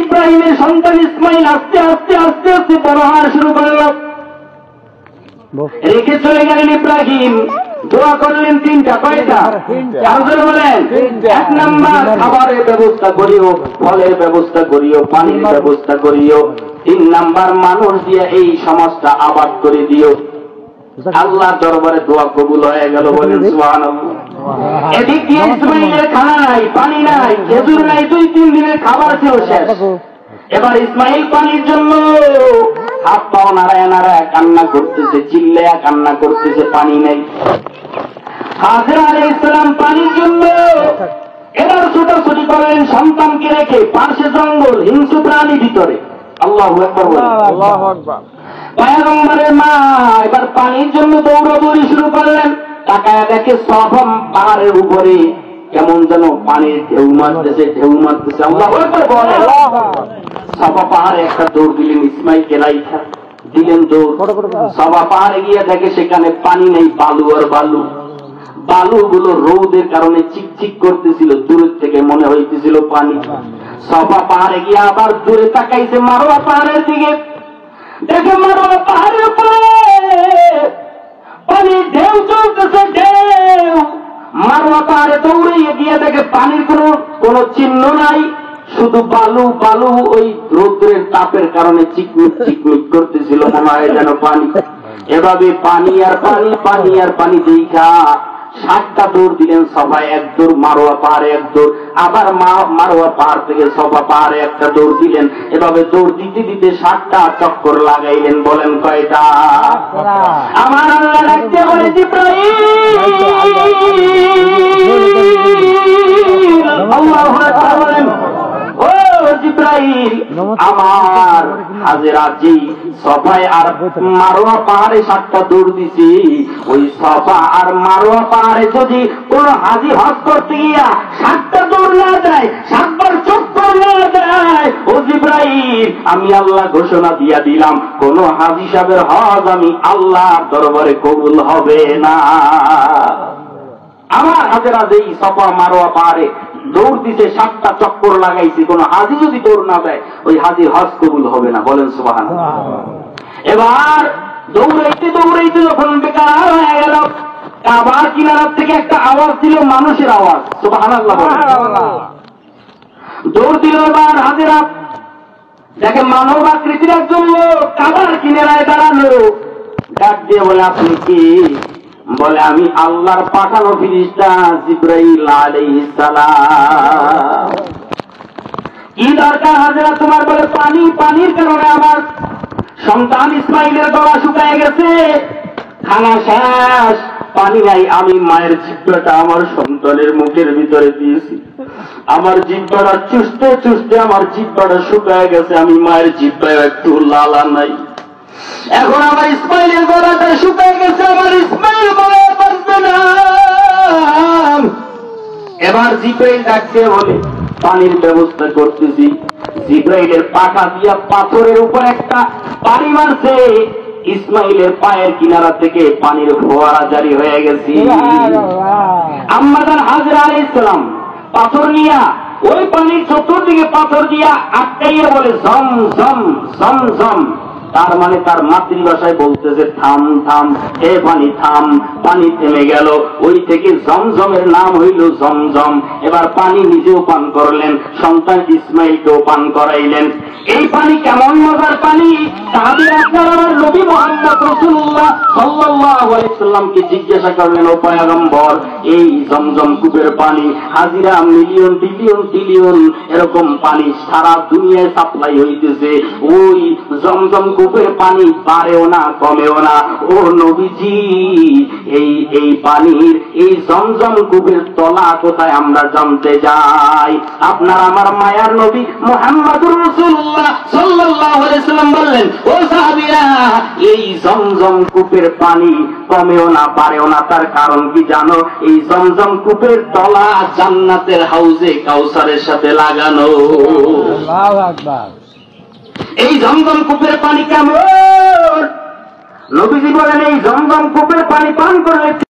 ইব্রাহিমের সন্তান ইসমাইল আস্তে আস্তে আস্তে আস্তে বড় হওয়া শুরু করল। রেখে চলে গেলেন ইব্রাহিম, দোয়া করলেন তিনটা। কয়টা? চারজন বলেন। 1 নাম্বার খাবারের ব্যবস্থা করিও, ফলের ব্যবস্থা করিও, পানির ব্যবস্থা করিও। 3 নাম্বার মানুষ দিয়ে এই সমাজটা আবাদ করে দিও। আল্লাহর দরবারে দোয়া কবুল হয়ে গেল, বলেন সুবহানাল্লাহ। এদিক দিয়ে ইসমাইলের খানা নাই, পানি নাই, খেজুর নাই, 2-3 দিনের খাবার ছিল শেষ। এবার ইসমাইল পানির জন্য হাত পাও নাড়ায় নাড়ায় কান্না করতেছে, চিল্লায়া কান্না করতেছে, পানি নেই। হাজরা আলাইহিস সালাম পানির জন্য এবার ছোটাছুটি করেন সন্তানকে রেখে, পাশে জঙ্গল, হিংস্র প্রাণী ভিতরে। আল্লাহু আকবার, আল্লাহু আকবার। পয়গম্বরের মা এবার পানির জন্য দৌড়াদৌড়ি শুরু করলেন। তাকায় দেখে সাফা পাহাড়ের উপরে কেমন যেন পানির ঢেউ মারতেছে, ঢেউ মারতেছে। আল্লাহু আকবার বলেন। সাফা পাহাড়ে একটা দৌড় দিলেন, ইসমাইলকে রাইখা দিলেন দৌড়। সাফা পাহাড়ে গিয়ে দেখে সেখানে পানি নেই, বালু আর বালু। বালুগুলো রৌদের কারণে চিকচিক করতেছিল, দূরের থেকে মনে হইতেছিল পানি। সাফা পাহাড়ে গিয়ে আবার দূরে তাকাইছে মারোয়া পাহাড়ের দিকে, দেখে মারোয়া পাহাড়ের উপরে পানির ঢেউ চলতেছে, ঢেউ। মারোয়া পাহাড়ে দৌড়িয়ে গিয়ে দেখে পানির কোনো চিহ্ন নাই, শুধু বালু বালু। ওই রৌদ্রের তাপের কারণে চিকমিক চিকমিক করতেছিল, মনে হয় যেন পানি। এভাবে পানি আর পানি, পানি আর পানি দেখা 7টা দৌড় দিলেন। সবাই 1 দৌড়, মারোয়া পাহাড়ে 1 দৌড়, আবার মারোয়া পাহাড় থেকে সবা পাহাড়ে 1টা দৌড় দিলেন। এভাবে দৌড় দিতে দিতে 7টা চক্কর লাগাইলেন। বলেন কয়টা? আমার আল্লাহ রাখতে বলে জিবরাইল, আল্লাহু আকবার বলেন। ও জিবরাইল, আমার হাজেরা জি সফায় আর মারোয়া পাহাড়ে 7টা দৌড় দিছি, ওই সফা আর মারোয়া পাহাড়ে যদি কোন হাজি হজ করতে গিয়া 7টা দৌড় না দেয়, 7 বার চক্কর না দেয়, ও জিবরাইল আমি আল্লাহ ঘোষণা দিয়া দিলাম, কোন হাজি সাহেবের হজ আমি আল্লাহর দরবারে কবুল হবে না। আমার হাজেরা যেই সফা মারোয়া পাহাড়ে দৌড় দিতে 7টা চক্কর লাগাইছি, কোন হাজি যদি দৌড় না দেয় ওই হাজির হজ কবুল হবে না। বলেন সুবহানাল্লাহ। এবার দৌড়াইতে দৌড়াইতে যখন বেকার হয়ে গেল, কাবার কিনারার থেকে একটা আওয়াজ দিল, মানুষের আওয়াজ। সুবহানাল্লাহ। দৌড় দিল। এবার হাজেরা দেখে মানব আকৃতির একজন লোক কাবার কিনারায় দাঁড়ালো, ডাক দিয়ে বলে আপনি কি? বলে আমি আল্লাহর পাঠানো ফেরেশতা জিবরাইল আলাইহিস সালাম। কি দরকার হাজেরা তোমার? বলে পানি, পানির কারণে আমার সন্তান ইসমাইলের গলা শুকায় গেছে, খানা শেষ, পানি নাই। আমি মায়ের জিহ্বাটা আমার সন্তানের মুখের ভিতরে দিয়েছি, আমার জিহ্বাটা চুষতে চুষতে আমার জিহ্বাটা শুকায় গেছে, আমি মায়ের জিহ্বায় একটু লালা নাই। এখন আমার ইসমাইলের গলাটা শুকায় গেছে, আমার ইসমাইল গলায় বাঁচবে না। এবার জিবরাইল ডাকতে বলে পানির ব্যবস্থা করতেছি। জিবরাইলের পাখা দিয়া পাথরের উপর একটা পানি মারছে, ইসমাইলের পায়ের কিনারা থেকে পানির ফোয়ারা জারি হয়ে গেছে। আম্মাজান হাজরা আলাইহিস সালাম পাথর নিয়া ওই পানির চতুর্দিকে পাথর দিয়া আটকাইয়া বলে জম জম জম জম। তার মানে তার মাতৃভাষায় বলতেছে থাম থাম, হে পানি থাম। পানি থেমে গেল, ওই থেকে জমজমের নাম হইল জমজম। এবার পানি নিজেও পান করলেন, সন্তান ইসমাইলকেও পান করাইলেন। এই পানি কেমন মজার পানি! সাহাবীরা আপনার আমার নবী মুহাম্মদ রাসূলুল্লাহ সাল্লাল্লাহু আলাইহি ওয়াসাল্লামকে জিজ্ঞাসা করলেন, ও পয়গম্বর, এই জমজম কূপের পানি হাজিরা মিলিয়ন বিলিয়ন ট্রিলিয়ন এরকম পানি সারা দুনিয়ায় সাপ্লাই হইতেছে, ওই জমজম কূপের পানি বাড়েও না কমেও না, ও নবীজি এই পানির এই জমজম কূপের তলা কোথায় আমরা জানতে যাই। আপনার আমার মায়ার নবী মুহাম্মদুর রাসূলুল্লাহ সাল্লাল্লাহু আলাইহি ওয়াসাল্লাম বললেন, ও সাহাবীরা, এই জমজম কূপের পানি কমেও না বাড়েও না, তার কারণ কি জানো? এই জমজম কূপের তলা জান্নাতের হাউজে কাউসারের সাথে লাগানো। আল্লাহু আকবার। এই জমজম কূপের পানি কেমন? নবীজি বলেন, এই জমজম কূপের পানি পান করলে